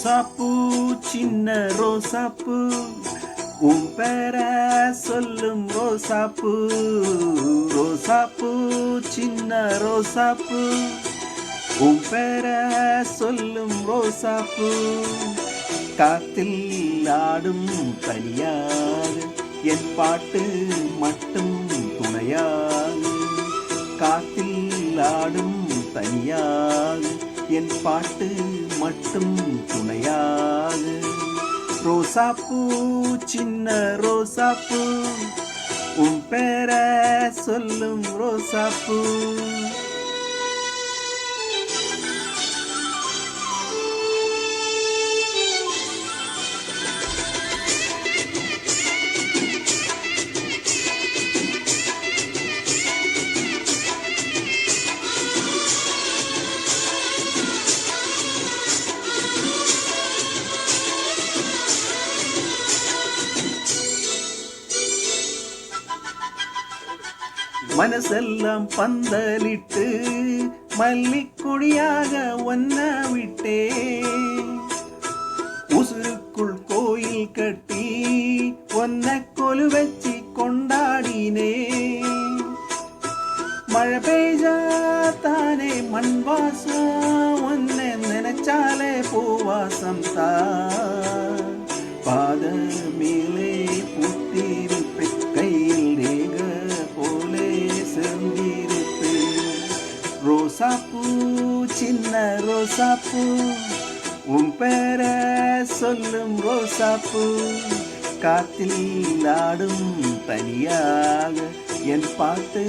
ரோசாப்பூ சின்ன ரோசாப்பூ உன் பேர சொல்லும் ரோசாப்பூ. ரோசாப்பூ சின்ன ரோசாப்பூ உன் பேர சொல்லும் ரோசாப்பூ. காத்தில் ஆடும் தனியாக என் பாட்டு மட்டும் துணையாக. காத்தில் ஆடும் தனியாக என் பாட்டு மட்டும் துணையாக. ரோசாப்பூ சின்ன ரோசாப்பூ உன் பேர சொல்லும் ரோசாப்பூ. மனசெல்லாம் பந்தலிட்டு மல்லிக்குடியாக ஒன்ன விட்டே. உசுருக்குள் கோயில் கட்டி ஒன்ன கொலு வச்சு கொண்டாடினே. மழை பெய்ஜா தானே மண் வாசம் ஒன்ன நினைச்சாலே பூவாசம் தா. பாத மேலே புத்திருப்பே கையில் ரேக போலே செந்திருப்பே. ரோசாப்பூ சின்ன ரோசாப்பூ உன் பேர சொல்லும் ரோசாப்பூ. காத்தில் ஆடும் தனியாக என் பாட்டு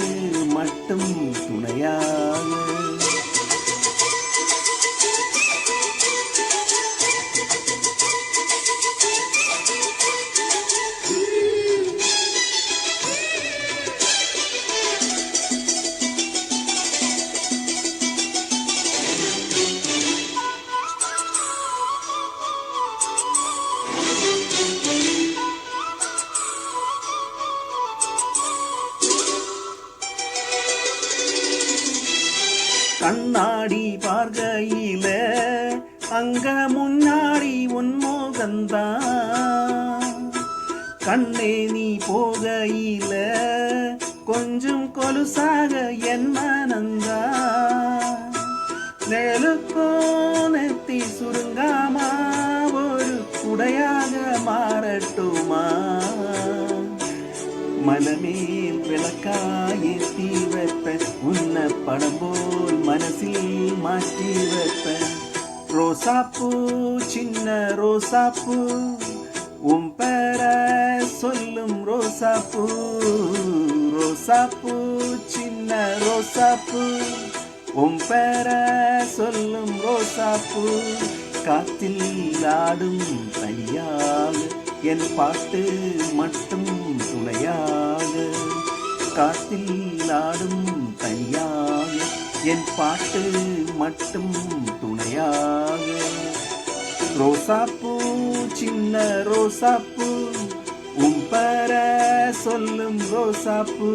மட்டும் துணையாக. கண்ணாடி பார்கையில அங்க முன்னாடி உன்மோகந்தான். கண்ணே நீ போகையில கொஞ்சம் கொலுசாக என் மனந்தா. நிழலுக்கோ நெத்தி சுருங்காமா ஒரு குடையாக மாறட்டுமா. மலமேல் விளக்காயேத்தி வைப்ப உன்ன படம் போல் மனசில் மாற்றி வைப்ப. ரோசாப்பூ சின்ன ரோசாப்பூ உன் பேர சொல்லும் ரோசாப்பூ. ரோசாப்பூ சின்ன ரோசாப்பூ உன் பேர சொல்லும் ரோசாப்பூ. காத்தில் ஆடும் தனியாக என் பாட்டு மட்டும் துணையாக. காத்தில் ஆடும் தனியாக என் பாட்டு மட்டும் துணையாக. ரோசாப்பூ சின்ன ரோசாப்பூ உன் பேர சொல்லும் ரோசாப்பூ.